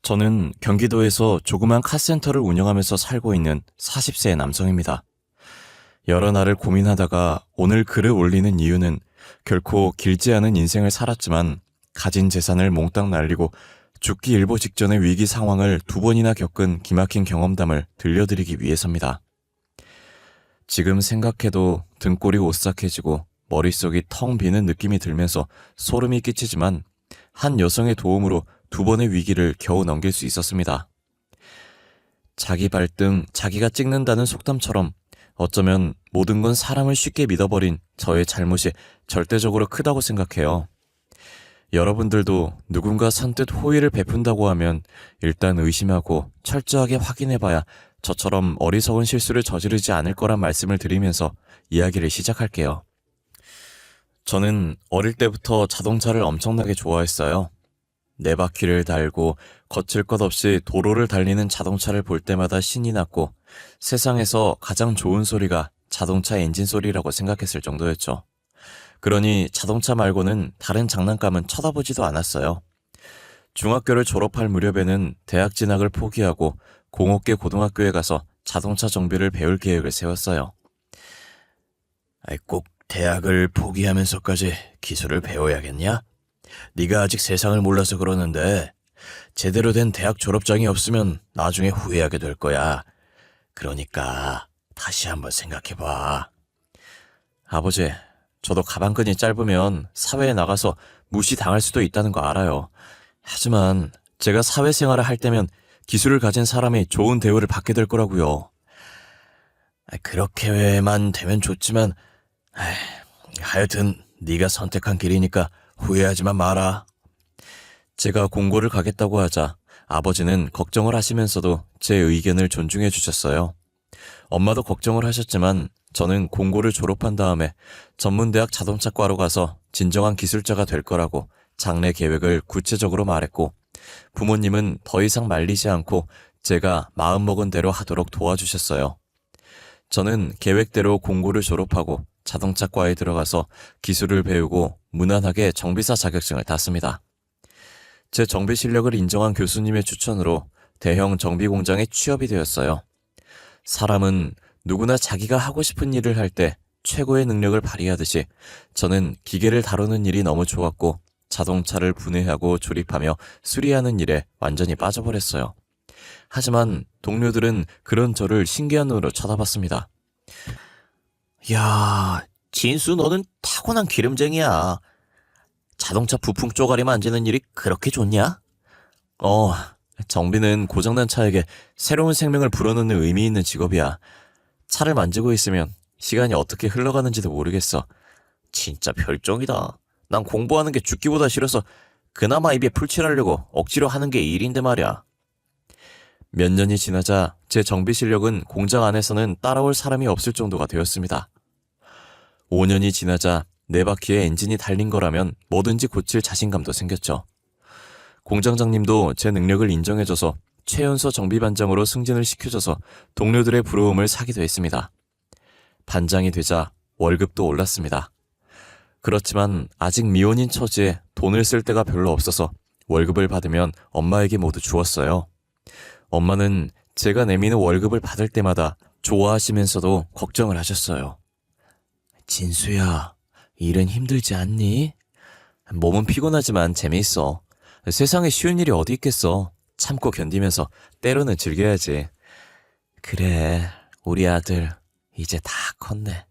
저는 경기도에서 조그만 카센터를 운영하면서 살고 있는 40세 남성입니다. 여러 날을 고민하다가 오늘 글을 올리는 이유는 결코 길지 않은 인생을 살았지만 가진 재산을 몽땅 날리고 죽기 일보 직전의 위기 상황을 두 번이나 겪은 기막힌 경험담을 들려드리기 위해서입니다. 지금 생각해도 등골이 오싹해지고 머릿속이 텅 비는 느낌이 들면서 소름이 끼치지만 한 여성의 도움으로 두 번의 위기를 겨우 넘길 수 있었습니다. 자기 발등 자기가 찍는다는 속담처럼 어쩌면 모든 건 사람을 쉽게 믿어버린 저의 잘못이 절대적으로 크다고 생각해요. 여러분들도 누군가 선뜻 호의를 베푼다고 하면 일단 의심하고 철저하게 확인해봐야 저처럼 어리석은 실수를 저지르지 않을 거란 말씀을 드리면서 이야기를 시작할게요. 저는 어릴 때부터 자동차를 엄청나게 좋아했어요. 네 바퀴를 달고 거칠 것 없이 도로를 달리는 자동차를 볼 때마다 신이 났고 세상에서 가장 좋은 소리가 자동차 엔진 소리라고 생각했을 정도였죠. 그러니 자동차 말고는 다른 장난감은 쳐다보지도 않았어요. 중학교를 졸업할 무렵에는 대학 진학을 포기하고 공업계 고등학교에 가서 자동차 정비를 배울 계획을 세웠어요. 꼭 대학을 포기하면서까지 기술을 배워야겠냐? 네가 아직 세상을 몰라서 그러는데 제대로 된 대학 졸업장이 없으면 나중에 후회하게 될 거야. 그러니까 다시 한번 생각해봐. 아버지, 저도 가방끈이 짧으면 사회에 나가서 무시당할 수도 있다는 거 알아요. 하지만 제가 사회생활을 할 때면 기술을 가진 사람이 좋은 대우를 받게 될 거라고요. 그렇게만 되면 좋지만 하여튼 네가 선택한 길이니까 후회하지만 마라. 제가 공고를 가겠다고 하자 아버지는 걱정을 하시면서도 제 의견을 존중해 주셨어요. 엄마도 걱정을 하셨지만 저는 공고를 졸업한 다음에 전문대학 자동차과로 가서 진정한 기술자가 될 거라고 장래 계획을 구체적으로 말했고 부모님은 더 이상 말리지 않고 제가 마음먹은 대로 하도록 도와주셨어요. 저는 계획대로 공고를 졸업하고 자동차과에 들어가서 기술을 배우고 무난하게 정비사 자격증을 땄습니다. 제 정비 실력을 인정한 교수님의 추천으로 대형 정비 공장에 취업이 되었어요. 사람은 누구나 자기가 하고 싶은 일을 할 때 최고의 능력을 발휘하듯이 저는 기계를 다루는 일이 너무 좋았고 자동차를 분해하고 조립하며 수리하는 일에 완전히 빠져버렸어요. 하지만 동료들은 그런 저를 신기한 눈으로 쳐다봤습니다. 야, 진수 너는 타고난 기름쟁이야. 자동차 부품 쪼가리 만지는 일이 그렇게 좋냐? 정비는 고장난 차에게 새로운 생명을 불어넣는 의미 있는 직업이야. 차를 만지고 있으면 시간이 어떻게 흘러가는지도 모르겠어. 진짜 별종이다. 난 공부하는 게 죽기보다 싫어서 그나마 입에 풀칠하려고 억지로 하는 게 일인데 말이야. 몇 년이 지나자 제 정비 실력은 공장 안에서는 따라올 사람이 없을 정도가 되었습니다. 5년이 지나자 네 바퀴에 엔진이 달린 거라면 뭐든지 고칠 자신감도 생겼죠. 공장장님도 제 능력을 인정해줘서 최연소 정비반장으로 승진을 시켜줘서 동료들의 부러움을 사기도 했습니다. 반장이 되자 월급도 올랐습니다. 그렇지만 아직 미혼인 처지에 돈을 쓸 데가 별로 없어서 월급을 받으면 엄마에게 모두 주었어요. 엄마는 제가 내미는 월급을 받을 때마다 좋아하시면서도 걱정을 하셨어요. 진수야, 일은 힘들지 않니? 몸은 피곤하지만 재미있어. 세상에 쉬운 일이 어디 있겠어. 참고 견디면서 때로는 즐겨야지. 그래, 우리 아들 이제 다 컸네.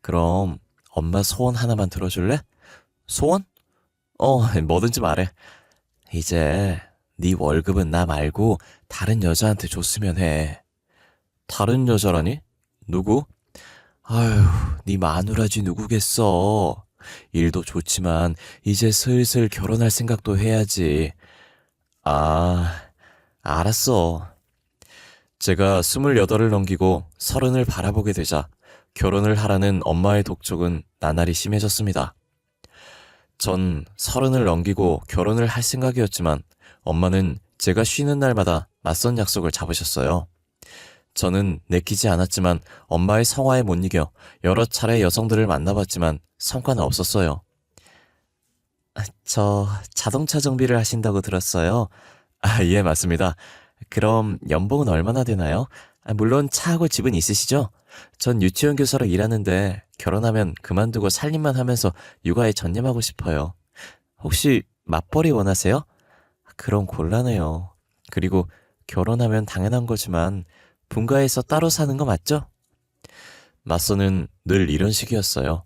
그럼 엄마 소원 하나만 들어줄래? 소원? 뭐든지 말해. 이제 네 월급은 나 말고 다른 여자한테 줬으면 해. 다른 여자라니? 누구? 아휴, 네 마누라지 누구겠어. 일도 좋지만 이제 슬슬 결혼할 생각도 해야지. 아, 알았어. 제가 28을 넘기고 30을 바라보게 되자 결혼을 하라는 엄마의 독촉은 나날이 심해졌습니다. 전 30을 넘기고 결혼을 할 생각이었지만 엄마는 제가 쉬는 날마다 맞선 약속을 잡으셨어요. 저는 내키지 않았지만 엄마의 성화에 못 이겨 여러 차례 여성들을 만나봤지만 성과는 없었어요. 저 자동차 정비를 하신다고 들었어요. 예, 맞습니다. 그럼 연봉은 얼마나 되나요? 물론 차하고 집은 있으시죠? 전 유치원 교사로 일하는데 결혼하면 그만두고 살림만 하면서 육아에 전념하고 싶어요. 혹시 맞벌이 원하세요? 그럼 곤란해요. 그리고 결혼하면 당연한 거지만 분가해서 따로 사는 거 맞죠? 맞서는 늘 이런 식이었어요.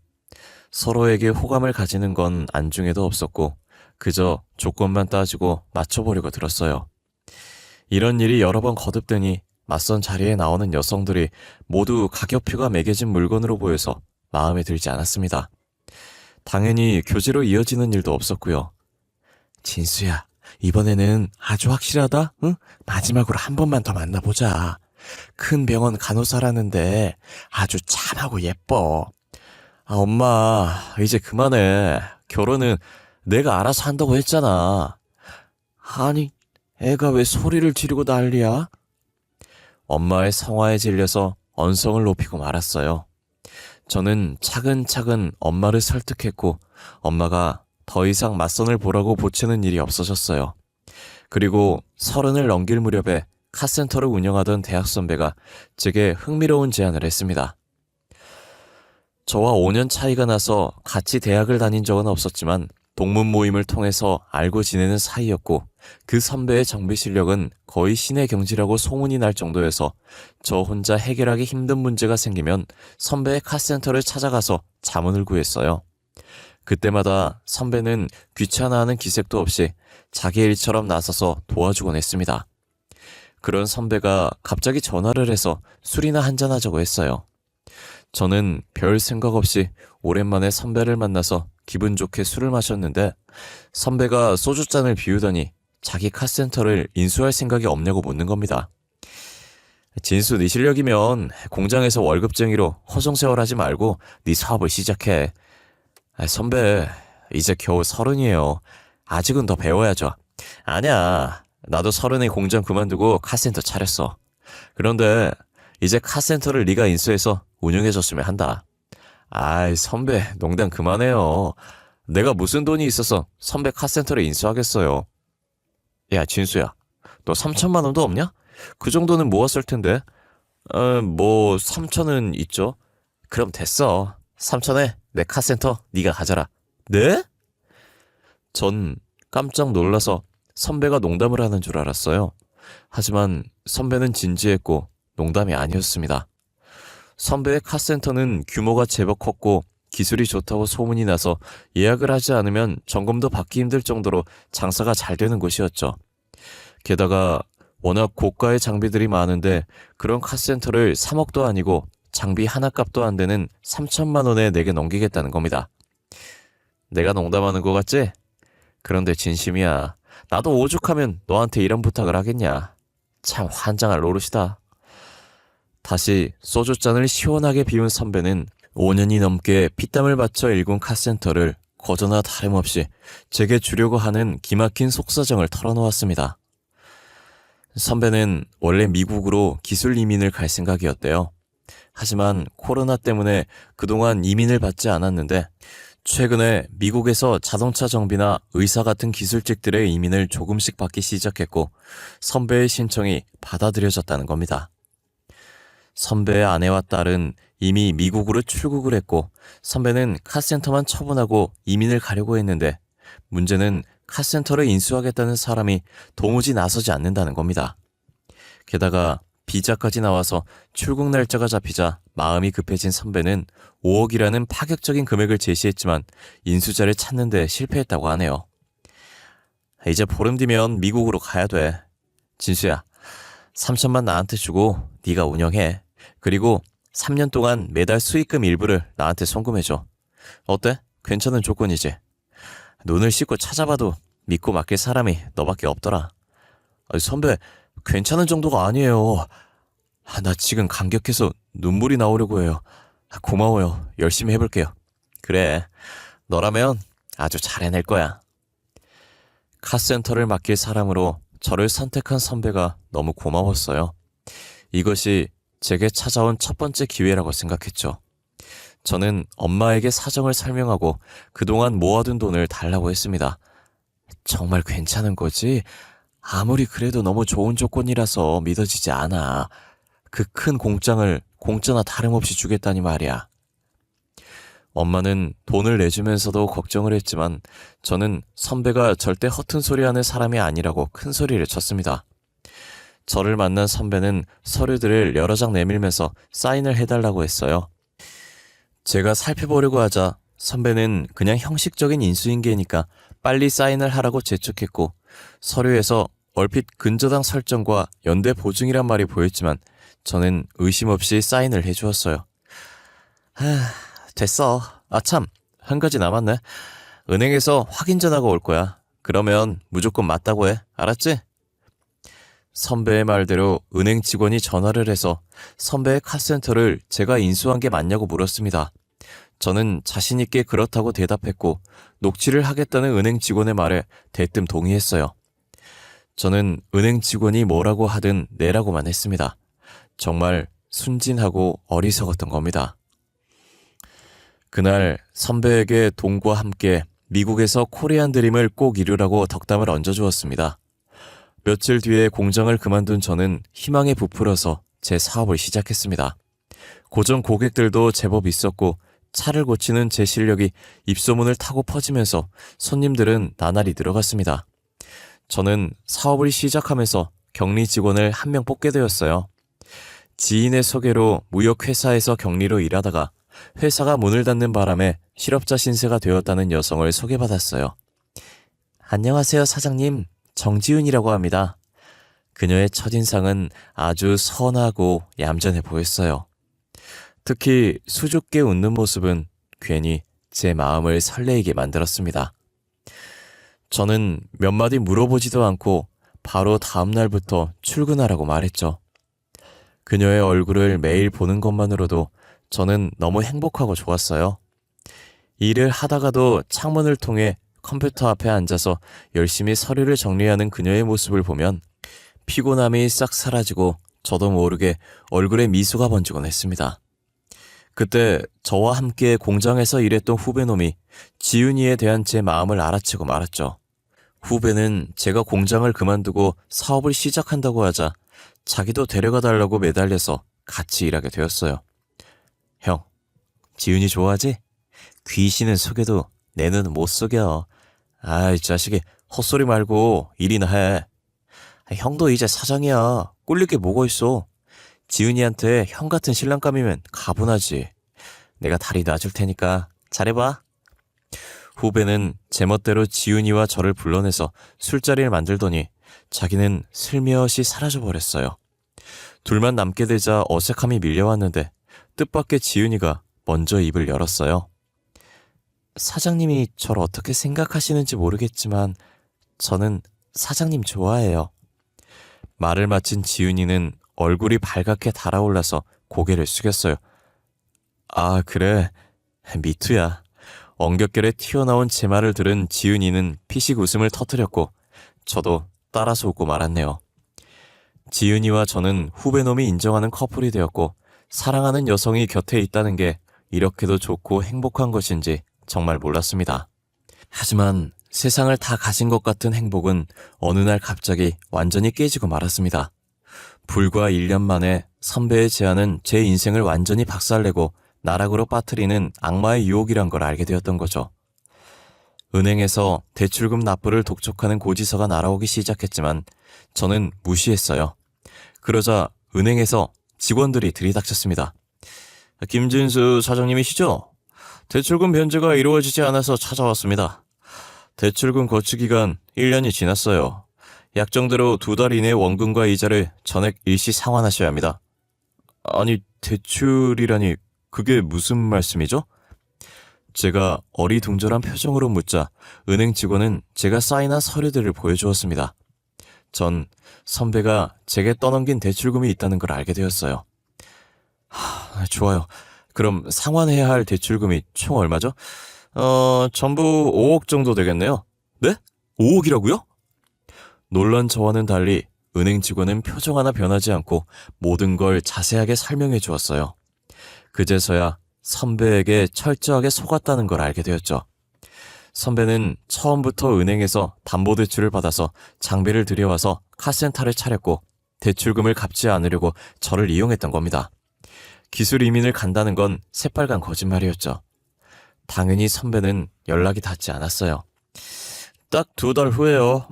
서로에게 호감을 가지는 건 안중에도 없었고 그저 조건만 따지고 맞춰보려고 들었어요. 이런 일이 여러 번 거듭되니 맞선 자리에 나오는 여성들이 모두 가격표가 매겨진 물건으로 보여서 마음에 들지 않았습니다. 당연히 교제로 이어지는 일도 없었고요. 진수야, 이번에는 아주 확실하다? 응? 마지막으로 한 번만 더 만나보자. 큰 병원 간호사라는데 아주 참하고 예뻐. 엄마, 이제 그만해. 결혼은 내가 알아서 한다고 했잖아. 아니, 애가 왜 소리를 지르고 난리야? 엄마의 성화에 질려서 언성을 높이고 말았어요. 저는 차근차근 엄마를 설득했고 엄마가 더 이상 맞선을 보라고 보채는 일이 없어졌어요. 그리고 30을 넘길 무렵에 카센터를 운영하던 대학 선배가 제게 흥미로운 제안을 했습니다. 저와 5년 차이가 나서 같이 대학을 다닌 적은 없었지만 동문 모임을 통해서 알고 지내는 사이였고 그 선배의 정비 실력은 거의 신의 경지라고 소문이 날 정도여서 저 혼자 해결하기 힘든 문제가 생기면 선배의 카센터를 찾아가서 자문을 구했어요. 그때마다 선배는 귀찮아하는 기색도 없이 자기 일처럼 나서서 도와주곤 했습니다. 그런 선배가 갑자기 전화를 해서 술이나 한잔하자고 했어요. 저는 별 생각 없이 오랜만에 선배를 만나서 기분 좋게 술을 마셨는데 선배가 소주잔을 비우더니 자기 카센터를 인수할 생각이 없냐고 묻는 겁니다. 진수, 네 실력이면 공장에서 월급쟁이로 허송세월하지 말고 네 사업을 시작해. 선배, 이제 겨우 30이에요. 아직은 더 배워야죠. 아니야, 나도 30에 공장 그만두고 카센터 차렸어. 그런데 이제 카센터를 네가 인수해서 운영해줬으면 한다. 아이, 선배, 농담 그만해요. 내가 무슨 돈이 있어서 선배 카센터를 인수하겠어요. 야, 진수야, 너 3천만 원도 없냐? 그 정도는 모았을 텐데. 뭐 3천은 있죠. 그럼 됐어. 3천에 내 카센터 네가 가져라. 네? 전 깜짝 놀라서 선배가 농담을 하는 줄 알았어요. 하지만 선배는 진지했고 농담이 아니었습니다. 선배의 카센터는 규모가 제법 컸고 기술이 좋다고 소문이 나서 예약을 하지 않으면 점검도 받기 힘들 정도로 장사가 잘 되는 곳이었죠. 게다가 워낙 고가의 장비들이 많은데 그런 카센터를 3억도 아니고 장비 하나 값도 안 되는 3천만 원에 내게 넘기겠다는 겁니다. 내가 농담하는 거 같지? 그런데 진심이야. 나도 오죽하면 너한테 이런 부탁을 하겠냐. 참 환장할 노릇이다. 다시 소주잔을 시원하게 비운 선배는 5년이 넘게 피땀을 바쳐 일군 카센터를 거저나 다름없이 제게 주려고 하는 기막힌 속사정을 털어놓았습니다. 선배는 원래 미국으로 기술 이민을 갈 생각이었대요. 하지만 코로나 때문에 그동안 이민을 받지 않았는데 최근에 미국에서 자동차 정비나 의사 같은 기술직들의 이민을 조금씩 받기 시작했고 선배의 신청이 받아들여졌다는 겁니다. 선배의 아내와 딸은 이미 미국으로 출국을 했고 선배는 카센터만 처분하고 이민을 가려고 했는데 문제는 카센터를 인수하겠다는 사람이 도무지 나서지 않는다는 겁니다. 게다가 비자까지 나와서 출국 날짜가 잡히자 마음이 급해진 선배는 5억이라는 파격적인 금액을 제시했지만 인수자를 찾는 데 실패했다고 하네요. 이제 보름 뒤면 미국으로 가야 돼. 진수야, 3천만 나한테 주고 네가 운영해. 그리고 3년 동안 매달 수익금 일부를 나한테 송금해줘. 어때? 괜찮은 조건이지? 눈을 씻고 찾아봐도 믿고 맡길 사람이 너밖에 없더라. 선배, 괜찮은 정도가 아니에요. 나 지금 감격해서 눈물이 나오려고 해요. 고마워요. 열심히 해볼게요. 그래, 너라면 아주 잘 해낼 거야. 카센터를 맡길 사람으로 저를 선택한 선배가 너무 고마웠어요. 이것이 제게 찾아온 첫 번째 기회라고 생각했죠. 저는 엄마에게 사정을 설명하고 그동안 모아둔 돈을 달라고 했습니다. 정말 괜찮은 거지? 아무리 그래도 너무 좋은 조건이라서 믿어지지 않아. 그 큰 공장을 공짜나 다름없이 주겠다니 말이야. 엄마는 돈을 내주면서도 걱정을 했지만 저는 선배가 절대 허튼 소리 하는 사람이 아니라고 큰 소리를 쳤습니다. 저를 만난 선배는 서류들을 여러 장 내밀면서 사인을 해달라고 했어요. 제가 살펴보려고 하자 선배는 그냥 형식적인 인수인계니까 빨리 사인을 하라고 재촉했고 서류에서 얼핏 근저당 설정과 연대 보증이란 말이 보였지만 저는 의심 없이 사인을 해주었어요. 됐어. 참, 한 가지 남았네. 은행에서 확인 전화가 올 거야. 그러면 무조건 맞다고 해. 알았지? 선배의 말대로 은행 직원이 전화를 해서 선배의 카센터를 제가 인수한 게 맞냐고 물었습니다. 저는 자신있게 그렇다고 대답했고 녹취를 하겠다는 은행 직원의 말에 대뜸 동의했어요. 저는 은행 직원이 뭐라고 하든 내라고만 했습니다. 정말 순진하고 어리석었던 겁니다. 그날 선배에게 돈과 함께 미국에서 코리안 드림을 꼭 이루라고 덕담을 얹어주었습니다. 며칠 뒤에 공장을 그만둔 저는 희망에 부풀어서 제 사업을 시작했습니다. 고정 고객들도 제법 있었고 차를 고치는 제 실력이 입소문을 타고 퍼지면서 손님들은 나날이 늘어갔습니다. 저는 사업을 시작하면서 격리 직원을 한 명 뽑게 되었어요. 지인의 소개로 무역회사에서 격리로 일하다가 회사가 문을 닫는 바람에 실업자 신세가 되었다는 여성을 소개받았어요. 안녕하세요, 사장님. 정지윤이라고 합니다. 그녀의 첫인상은 아주 선하고 얌전해 보였어요. 특히 수줍게 웃는 모습은 괜히 제 마음을 설레이게 만들었습니다. 저는 몇 마디 물어보지도 않고 바로 다음 날부터 출근하라고 말했죠. 그녀의 얼굴을 매일 보는 것만으로도 저는 너무 행복하고 좋았어요. 일을 하다가도 창문을 통해 컴퓨터 앞에 앉아서 열심히 서류를 정리하는 그녀의 모습을 보면 피곤함이 싹 사라지고 저도 모르게 얼굴에 미소가 번지곤 했습니다. 그때 저와 함께 공장에서 일했던 후배놈이 지윤이에 대한 제 마음을 알아채고 말았죠. 후배는 제가 공장을 그만두고 사업을 시작한다고 하자 자기도 데려가 달라고 매달려서 같이 일하게 되었어요. 형, 지윤이 좋아하지? 귀신은 속여도 내 눈은 못 속여. 아이 자식이 헛소리 말고 일이나 해. 형도 이제 사장이야. 꿀릴 게 뭐가 있어. 지윤이한테 형 같은 신랑감이면 가분하지. 내가 다리 놔줄 테니까 잘해봐. 후배는 제멋대로 지윤이와 저를 불러내서 술자리를 만들더니 자기는 슬며시 사라져버렸어요. 둘만 남게 되자 어색함이 밀려왔는데 뜻밖의 지윤이가 먼저 입을 열었어요. 사장님이 저를 어떻게 생각하시는지 모르겠지만 저는 사장님 좋아해요. 말을 마친 지윤이는 얼굴이 발갛게 달아올라서 고개를 숙였어요. 아, 그래. 미투야. 엉겹결에 튀어나온 제 말을 들은 지윤이는 피식 웃음을 터뜨렸고 저도 따라서 웃고 말았네요. 지윤이와 저는 후배놈이 인정하는 커플이 되었고 사랑하는 여성이 곁에 있다는 게 이렇게도 좋고 행복한 것인지 정말 몰랐습니다. 하지만 세상을 다 가진 것 같은 행복은 어느 날 갑자기 완전히 깨지고 말았습니다. 불과 1년 만에 선배의 제안은 제 인생을 완전히 박살내고 나락으로 빠뜨리는 악마의 유혹이란 걸 알게 되었던 거죠. 은행에서 대출금 납부를 독촉하는 고지서가 날아오기 시작했지만 저는 무시했어요. 그러자 은행에서 직원들이 들이닥쳤습니다. 김진수 사장님이시죠? 대출금 변제가 이루어지지 않아서 찾아왔습니다. 대출금 거치 기간 1년이 지났어요. 약정대로 2달 이내 원금과 이자를 전액 일시 상환하셔야 합니다. 아니, 대출이라니 그게 무슨 말씀이죠? 제가 어리둥절한 표정으로 묻자 은행 직원은 제가 사인한 서류들을 보여주었습니다. 전 선배가 제게 떠넘긴 대출금이 있다는 걸 알게 되었어요. 좋아요. 그럼 상환해야 할 대출금이 총 얼마죠? 전부 5억 정도 되겠네요. 네? 5억이라고요? 놀란 저와는 달리 은행 직원은 표정 하나 변하지 않고 모든 걸 자세하게 설명해 주었어요. 그제서야 선배에게 철저하게 속았다는 걸 알게 되었죠. 선배는 처음부터 은행에서 담보대출을 받아서 장비를 들여와서 카센터를 차렸고 대출금을 갚지 않으려고 저를 이용했던 겁니다. 기술 이민을 간다는 건 새빨간 거짓말이었죠. 당연히 선배는 연락이 닿지 않았어요. 딱 2달 후에요.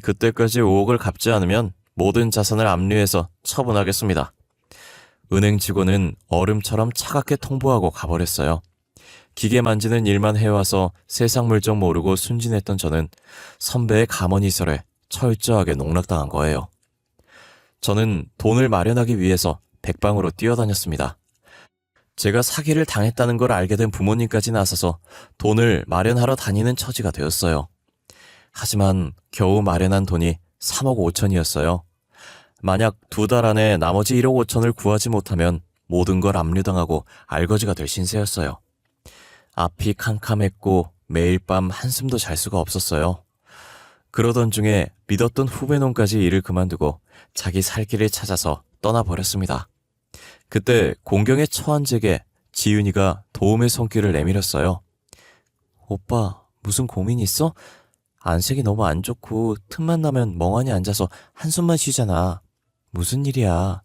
그때까지 5억을 갚지 않으면 모든 자산을 압류해서 처분하겠습니다. 은행 직원은 얼음처럼 차갑게 통보하고 가버렸어요. 기계 만지는 일만 해와서 세상 물정 모르고 순진했던 저는 선배의 가머니설에 철저하게 농락당한 거예요. 저는 돈을 마련하기 위해서 백방으로 뛰어다녔습니다. 제가 사기를 당했다는 걸 알게 된 부모님까지 나서서 돈을 마련하러 다니는 처지가 되었어요. 하지만 겨우 마련한 돈이 3억 5천이었어요. 만약 2달 안에 나머지 1억 5천을 구하지 못하면 모든 걸 압류당하고 알거지가 될 신세였어요. 앞이 캄캄했고 매일 밤 한숨도 잘 수가 없었어요. 그러던 중에 믿었던 후배놈까지 일을 그만두고 자기 살 길을 찾아서 떠나버렸습니다. 그때 공경에 처한 제게 지윤이가 도움의 손길을 내밀었어요. 오빠, 무슨 고민 있어? 안색이 너무 안 좋고 틈만 나면 멍하니 앉아서 한숨만 쉬잖아. 무슨 일이야?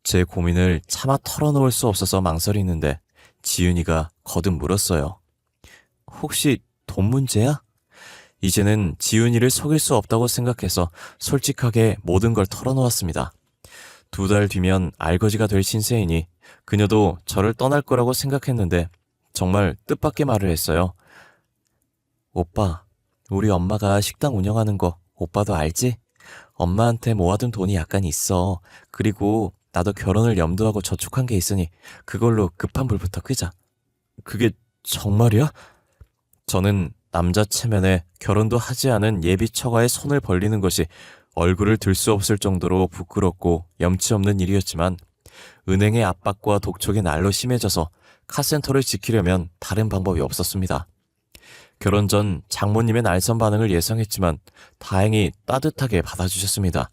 제 고민을 차마 털어놓을 수 없어서 망설이는데 지윤이가 거듭 물었어요. 혹시 돈 문제야? 이제는 지윤이를 속일 수 없다고 생각해서 솔직하게 모든 걸 털어놓았습니다. 2달 뒤면 알거지가 될 신세이니 그녀도 저를 떠날 거라고 생각했는데 정말 뜻밖의 말을 했어요. 오빠, 우리 엄마가 식당 운영하는 거 오빠도 알지? 엄마한테 모아둔 돈이 약간 있어. 그리고 나도 결혼을 염두하고 저축한 게 있으니 그걸로 급한 불부터 끄자. 그게 정말이야? 저는 남자 체면에 결혼도 하지 않은 예비 처가의 손을 벌리는 것이 얼굴을 들 수 없을 정도로 부끄럽고 염치 없는 일이었지만 은행의 압박과 독촉이 날로 심해져서 카센터를 지키려면 다른 방법이 없었습니다. 결혼 전 장모님의 날선 반응을 예상했지만 다행히 따뜻하게 받아주셨습니다.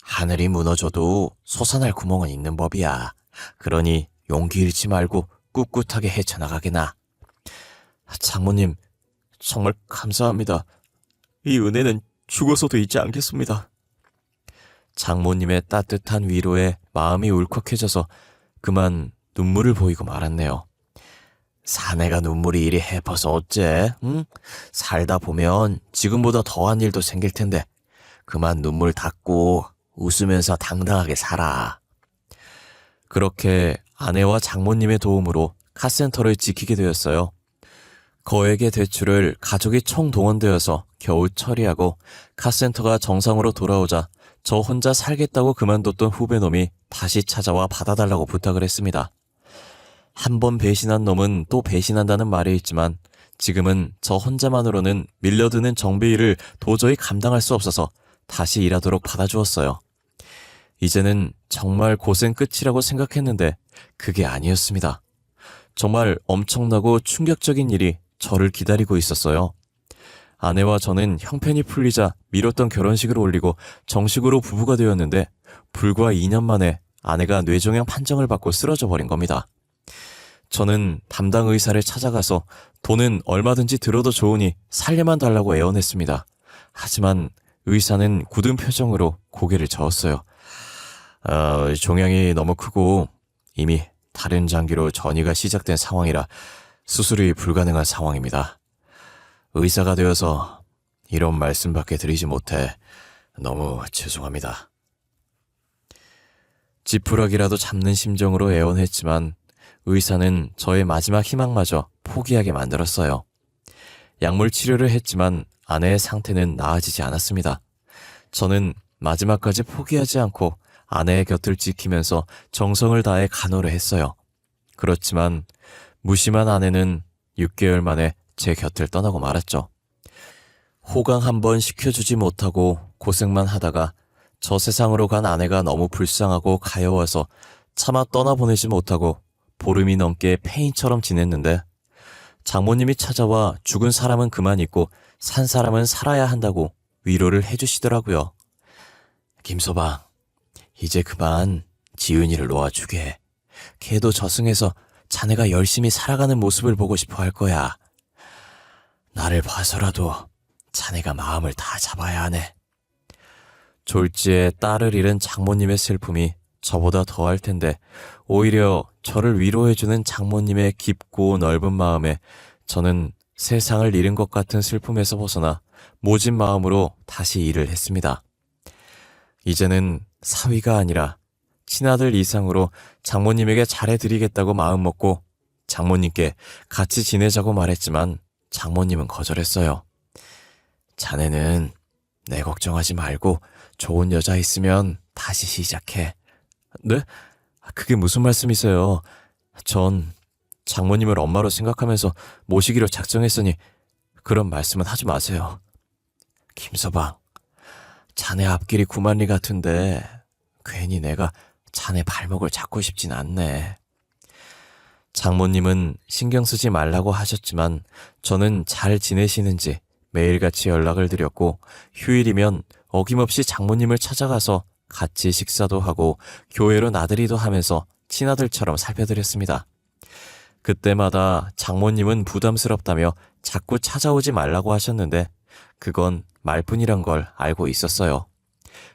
하늘이 무너져도 솟아날 구멍은 있는 법이야. 그러니 용기 잃지 말고 꿋꿋하게 헤쳐나가게나. 장모님, 정말 감사합니다. 이 은혜는 죽어서도 잊지 않겠습니다. 장모님의 따뜻한 위로에 마음이 울컥해져서 그만 눈물을 보이고 말았네요. 사내가 눈물이 이리 해퍼서 어째? 응? 살다 보면 지금보다 더한 일도 생길 텐데 그만 눈물 닦고 웃으면서 당당하게 살아. 그렇게 아내와 장모님의 도움으로 카센터를 지키게 되었어요. 거액의 대출을 가족이 총동원되어서 겨우 처리하고 카센터가 정상으로 돌아오자 저 혼자 살겠다고 그만뒀던 후배놈이 다시 찾아와 받아달라고 부탁을 했습니다. 한 번 배신한 놈은 또 배신한다는 말이 있지만 지금은 저 혼자만으로는 밀려드는 정비일을 도저히 감당할 수 없어서 다시 일하도록 받아주었어요. 이제는 정말 고생 끝이라고 생각했는데 그게 아니었습니다. 정말 엄청나고 충격적인 일이 저를 기다리고 있었어요. 아내와 저는 형편이 풀리자 미뤘던 결혼식을 올리고 정식으로 부부가 되었는데 불과 2년 만에 아내가 뇌종양 판정을 받고 쓰러져 버린 겁니다. 저는 담당 의사를 찾아가서 돈은 얼마든지 들어도 좋으니 살려만 달라고 애원했습니다. 하지만 의사는 굳은 표정으로 고개를 저었어요. 종양이 너무 크고 이미 다른 장기로 전이가 시작된 상황이라 수술이 불가능한 상황입니다. 의사가 되어서 이런 말씀밖에 드리지 못해 너무 죄송합니다. 지푸라기라도 잡는 심정으로 애원했지만 의사는 저의 마지막 희망마저 포기하게 만들었어요. 약물 치료를 했지만 아내의 상태는 나아지지 않았습니다. 저는 마지막까지 포기하지 않고 아내의 곁을 지키면서 정성을 다해 간호를 했어요. 그렇지만 무심한 아내는 6개월 만에 제 곁을 떠나고 말았죠. 호강 한번 시켜주지 못하고 고생만 하다가 저 세상으로 간 아내가 너무 불쌍하고 가여워서 차마 떠나보내지 못하고 보름이 넘게 폐인처럼 지냈는데 장모님이 찾아와 죽은 사람은 그만 있고 산 사람은 살아야 한다고 위로를 해주시더라고요. 김서방, 이제 그만 지은이를 놓아주게. 걔도 저승에서 자네가 열심히 살아가는 모습을 보고 싶어 할 거야. 나를 봐서라도 자네가 마음을 다 잡아야 하네. 졸지에 딸을 잃은 장모님의 슬픔이 저보다 더할 텐데 오히려 저를 위로해주는 장모님의 깊고 넓은 마음에 저는 세상을 잃은 것 같은 슬픔에서 벗어나 모진 마음으로 다시 일을 했습니다. 이제는 사위가 아니라 친아들 이상으로 장모님에게 잘해드리겠다고 마음먹고 장모님께 같이 지내자고 말했지만 장모님은 거절했어요. 자네는 내 걱정하지 말고 좋은 여자 있으면 다시 시작해. 네? 그게 무슨 말씀이세요? 전 장모님을 엄마로 생각하면서 모시기로 작정했으니 그런 말씀은 하지 마세요. 김서방, 자네 앞길이 구만리 같은데 괜히 내가 자네 발목을 잡고 싶진 않네. 장모님은 신경 쓰지 말라고 하셨지만 저는 잘 지내시는지 매일같이 연락을 드렸고 휴일이면 어김없이 장모님을 찾아가서 같이 식사도 하고 교회로 나들이도 하면서 친아들처럼 살펴드렸습니다. 그때마다 장모님은 부담스럽다며 자꾸 찾아오지 말라고 하셨는데 그건 말뿐이란 걸 알고 있었어요.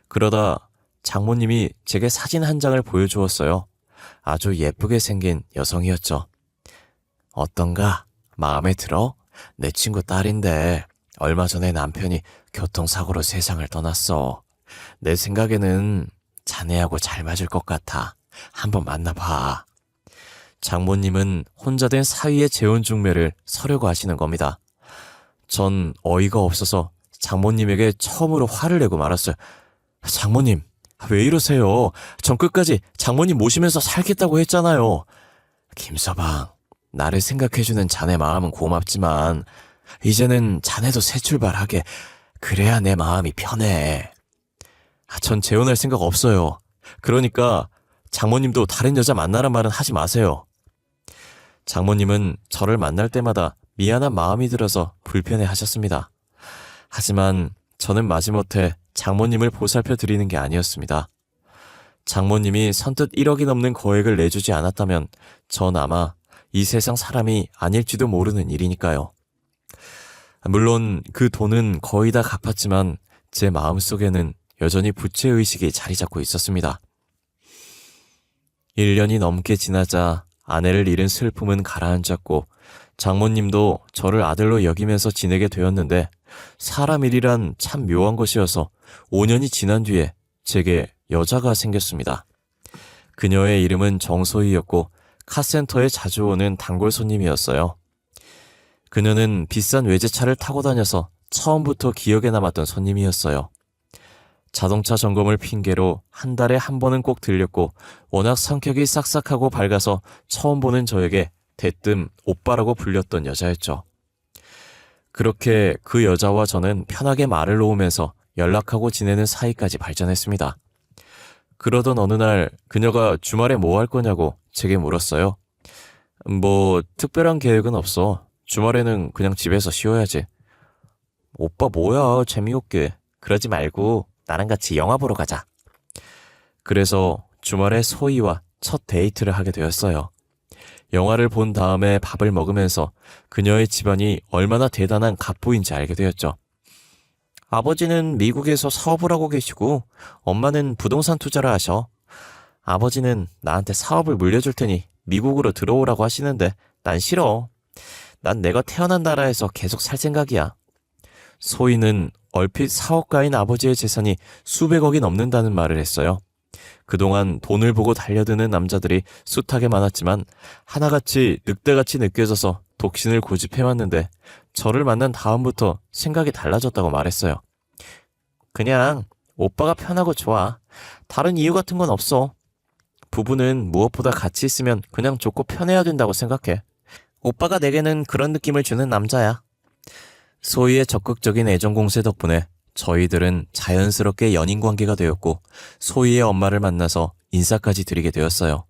그러다 장모님이 제게 사진 한 장을 보여주었어요. 아주 예쁘게 생긴 여성이었죠. 어떤가? 마음에 들어? 내 친구 딸인데 얼마 전에 남편이 교통사고로 세상을 떠났어. 내 생각에는 자네하고 잘 맞을 것 같아. 한번 만나봐. 장모님은 혼자 된 사위의 재혼중매를 서려고 하시는 겁니다. 전 어이가 없어서 장모님에게 처음으로 화를 내고 말았어요. 장모님, 왜 이러세요? 전 끝까지 장모님 모시면서 살겠다고 했잖아요. 김서방, 나를 생각해주는 자네 마음은 고맙지만 이제는 자네도 새 출발하게. 그래야 내 마음이 편해. 전 재혼할 생각 없어요. 그러니까 장모님도 다른 여자 만나란 말은 하지 마세요. 장모님은 저를 만날 때마다 미안한 마음이 들어서 불편해 하셨습니다. 하지만 저는 마지못해 장모님을 보살펴 드리는 게 아니었습니다. 장모님이 선뜻 1억이 넘는 거액을 내주지 않았다면 전 아마 이 세상 사람이 아닐지도 모르는 일이니까요. 물론 그 돈은 거의 다 갚았지만 제 마음속에는 여전히 부채의식이 자리 잡고 있었습니다. 1년이 넘게 지나자 아내를 잃은 슬픔은 가라앉았고 장모님도 저를 아들로 여기면서 지내게 되었는데 사람 일이란 참 묘한 것이어서 5년이 지난 뒤에 제게 여자가 생겼습니다. 그녀의 이름은 정소희였고 카센터에 자주 오는 단골 손님이었어요. 그녀는 비싼 외제차를 타고 다녀서 처음부터 기억에 남았던 손님이었어요. 자동차 점검을 핑계로 한 달에 한 번은 꼭 들렸고 워낙 성격이 싹싹하고 밝아서 처음 보는 저에게 대뜸 오빠라고 불렸던 여자였죠. 그렇게 그 여자와 저는 편하게 말을 놓으면서 연락하고 지내는 사이까지 발전했습니다. 그러던 어느 날 그녀가 주말에 뭐 할 거냐고 제게 물었어요. 뭐 특별한 계획은 없어. 주말에는 그냥 집에서 쉬어야지. 오빠 뭐야, 재미없게. 그러지 말고 나랑 같이 영화 보러 가자. 그래서 주말에 소희와 첫 데이트를 하게 되었어요. 영화를 본 다음에 밥을 먹으면서 그녀의 집안이 얼마나 대단한 갑부인지 알게 되었죠. 아버지는 미국에서 사업을 하고 계시고 엄마는 부동산 투자를 하셔. 아버지는 나한테 사업을 물려줄 테니 미국으로 들어오라고 하시는데 난 싫어. 난 내가 태어난 나라에서 계속 살 생각이야. 소희는 얼핏 사업가인 아버지의 재산이 수백억이 넘는다는 말을 했어요. 그동안 돈을 보고 달려드는 남자들이 숱하게 많았지만 하나같이 늑대같이 느껴져서 독신을 고집해왔는데 저를 만난 다음부터 생각이 달라졌다고 말했어요. 그냥 오빠가 편하고 좋아. 다른 이유 같은 건 없어. 부부는 무엇보다 같이 있으면 그냥 좋고 편해야 된다고 생각해. 오빠가 내게는 그런 느낌을 주는 남자야. 소희의 적극적인 애정 공세 덕분에 저희들은 자연스럽게 연인 관계가 되었고 소희의 엄마를 만나서 인사까지 드리게 되었어요.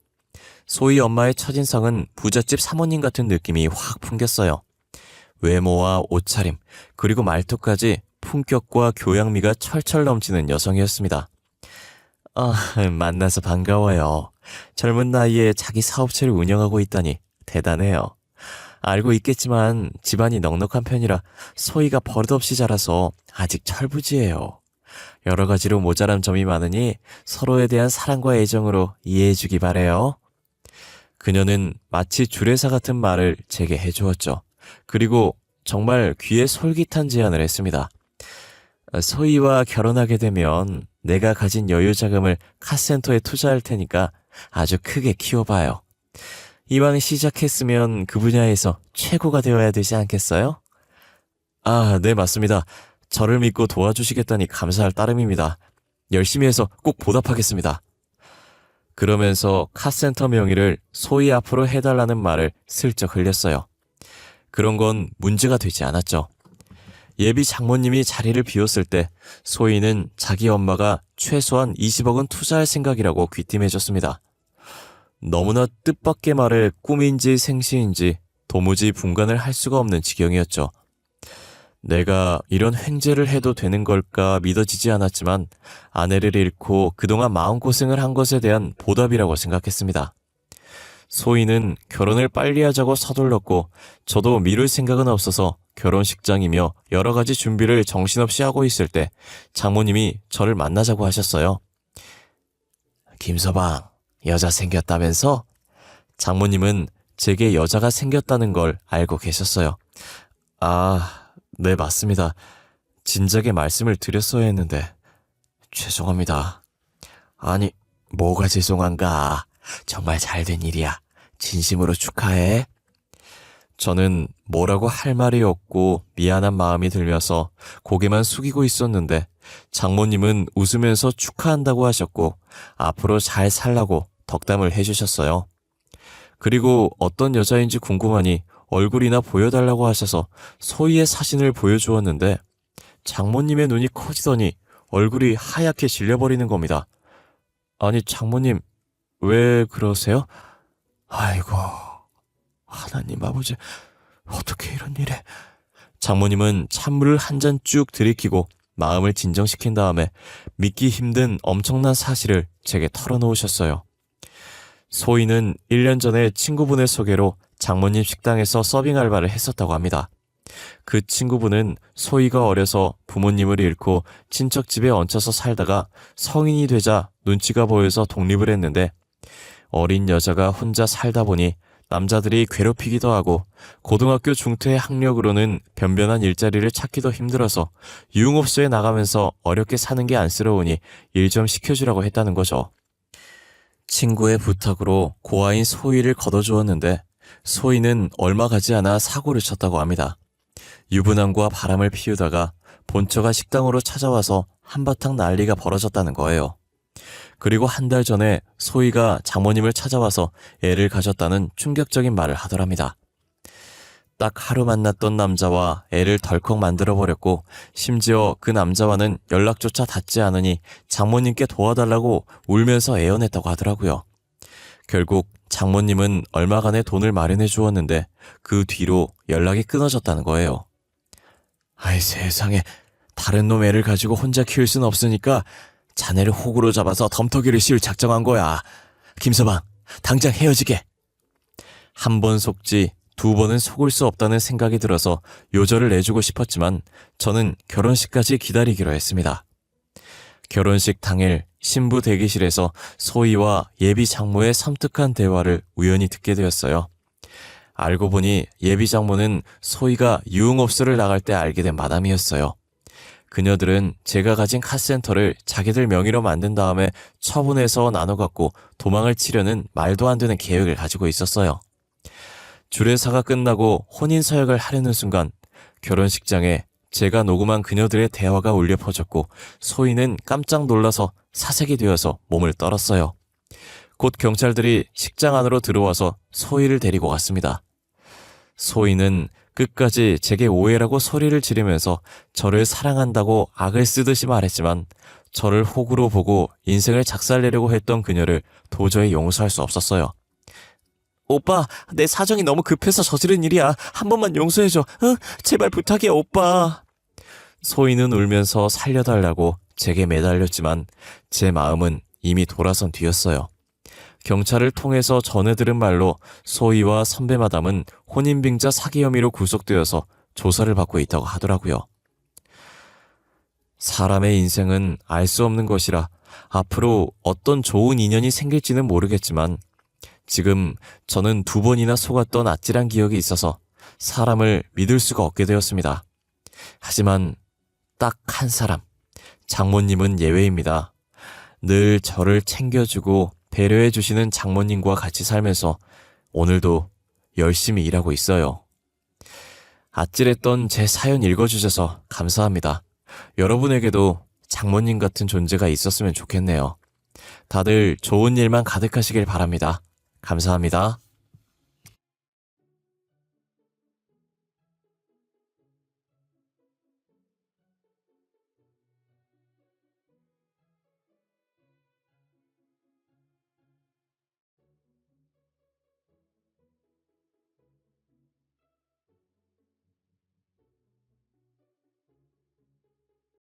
소희 엄마의 첫인상은 부잣집 사모님 같은 느낌이 확 풍겼어요. 외모와 옷차림 그리고 말투까지 품격과 교양미가 철철 넘치는 여성이었습니다. 만나서 반가워요. 젊은 나이에 자기 사업체를 운영하고 있다니 대단해요. 알고 있겠지만 집안이 넉넉한 편이라 소희가 버릇없이 자라서 아직 철부지예요. 여러 가지로 모자란 점이 많으니 서로에 대한 사랑과 애정으로 이해해주기 바래요. 그녀는 마치 주례사 같은 말을 제게 해주었죠. 그리고 정말 귀에 솔깃한 제안을 했습니다. 소희와 결혼하게 되면 내가 가진 여유 자금을 카센터에 투자할 테니까 아주 크게 키워봐요. 이왕 시작했으면 그 분야에서 최고가 되어야 되지 않겠어요? 아, 네, 맞습니다. 저를 믿고 도와주시겠다니 감사할 따름입니다. 열심히 해서 꼭 보답하겠습니다. 그러면서 카센터 명의를 소희 앞으로 해달라는 말을 슬쩍 흘렸어요. 그런 건 문제가 되지 않았죠. 예비 장모님이 자리를 비웠을 때 소희는 자기 엄마가 최소한 20억은 투자할 생각이라고 귀띔해줬습니다. 너무나 뜻밖의 말에 꿈인지 생시인지 도무지 분간을 할 수가 없는 지경이었죠. 내가 이런 횡재를 해도 되는 걸까 믿어지지 않았지만 아내를 잃고 그동안 마음고생을 한 것에 대한 보답이라고 생각했습니다. 소희는 결혼을 빨리 하자고 서둘렀고 저도 미룰 생각은 없어서 결혼식장이며 여러 가지 준비를 정신없이 하고 있을 때 장모님이 저를 만나자고 하셨어요. 김서방, 여자 생겼다면서? 장모님은 제게 여자가 생겼다는 걸 알고 계셨어요. 아, 네, 맞습니다. 진작에 말씀을 드렸어야 했는데 죄송합니다. 아니, 뭐가 죄송한가? 정말 잘된 일이야. 진심으로 축하해. 저는 뭐라고 할 말이 없고 미안한 마음이 들면서 고개만 숙이고 있었는데 장모님은 웃으면서 축하한다고 하셨고 앞으로 잘 살라고 덕담을 해주셨어요. 그리고 어떤 여자인지 궁금하니 얼굴이나 보여달라고 하셔서 소희의 사진을 보여주었는데 장모님의 눈이 커지더니 얼굴이 하얗게 질려버리는 겁니다. 아니, 장모님, 왜 그러세요? 아이고, 하나님 아버지, 어떻게 이런 일에. 장모님은 찬물을 한 잔 쭉 들이키고 마음을 진정시킨 다음에 믿기 힘든 엄청난 사실을 제게 털어놓으셨어요. 소희는 1년 전에 친구분의 소개로 장모님 식당에서 서빙 알바를 했었다고 합니다. 그 친구분은 소희가 어려서 부모님을 잃고 친척 집에 얹혀서 살다가 성인이 되자 눈치가 보여서 독립을 했는데 어린 여자가 혼자 살다 보니 남자들이 괴롭히기도 하고 고등학교 중퇴의 학력으로는 변변한 일자리를 찾기도 힘들어서 유흥업소에 나가면서 어렵게 사는 게 안쓰러우니 일 좀 시켜주라고 했다는 거죠. 친구의 부탁으로 고아인 소희를 걷어주었는데 소희는 얼마 가지 않아 사고를 쳤다고 합니다. 유부남과 바람을 피우다가 본처가 식당으로 찾아와서 한바탕 난리가 벌어졌다는 거예요. 그리고 한 달 전에 소희가 장모님을 찾아와서 애를 가졌다는 충격적인 말을 하더랍니다. 딱 하루 만났던 남자와 애를 덜컥 만들어버렸고 심지어 그 남자와는 연락조차 닿지 않으니 장모님께 도와달라고 울면서 애원했다고 하더라고요. 결국 장모님은 얼마간의 돈을 마련해 주었는데 그 뒤로 연락이 끊어졌다는 거예요. 아이 세상에, 다른 놈 애를 가지고 혼자 키울 순 없으니까 자네를 호구로 잡아서 덤터기를 씌울 작정한 거야. 김서방, 당장 헤어지게. 한 번 속지 두 번은 속을 수 없다는 생각이 들어서 요절을 내주고 싶었지만 저는 결혼식까지 기다리기로 했습니다. 결혼식 당일 신부 대기실에서 소희와 예비 장모의 섬뜩한 대화를 우연히 듣게 되었어요. 알고 보니 예비 장모는 소희가 유흥업소를 나갈 때 알게 된 마담이었어요. 그녀들은 제가 가진 카센터를 자기들 명의로 만든 다음에 처분해서 나눠 갖고 도망을 치려는 말도 안 되는 계획을 가지고 있었어요. 주례사가 끝나고 혼인 서약을 하려는 순간 결혼식장에 제가 녹음한 그녀들의 대화가 울려 퍼졌고 소희는 깜짝 놀라서 사색이 되어서 몸을 떨었어요. 곧 경찰들이 식장 안으로 들어와서 소희를 데리고 갔습니다. 소희는 끝까지 제게 오해라고 소리를 지르면서 저를 사랑한다고 악을 쓰듯이 말했지만 저를 호구로 보고 인생을 작살내려고 했던 그녀를 도저히 용서할 수 없었어요. 오빠, 내 사정이 너무 급해서 저지른 일이야. 한 번만 용서해줘. 응? 제발 부탁이야, 오빠. 소희는 울면서 살려달라고 제게 매달렸지만 제 마음은 이미 돌아선 뒤였어요. 경찰을 통해서 전해 들은 말로 소희와 선배 마담은 혼인빙자 사기 혐의로 구속되어서 조사를 받고 있다고 하더라고요. 사람의 인생은 알 수 없는 것이라 앞으로 어떤 좋은 인연이 생길지는 모르겠지만 지금 저는 2번이나 속았던 아찔한 기억이 있어서 사람을 믿을 수가 없게 되었습니다. 하지만 딱 한 사람, 장모님은 예외입니다. 늘 저를 챙겨주고 배려해 주시는 장모님과 같이 살면서 오늘도 열심히 일하고 있어요. 아찔했던 제 사연 읽어주셔서 감사합니다. 여러분에게도 장모님 같은 존재가 있었으면 좋겠네요. 다들 좋은 일만 가득하시길 바랍니다. 감사합니다.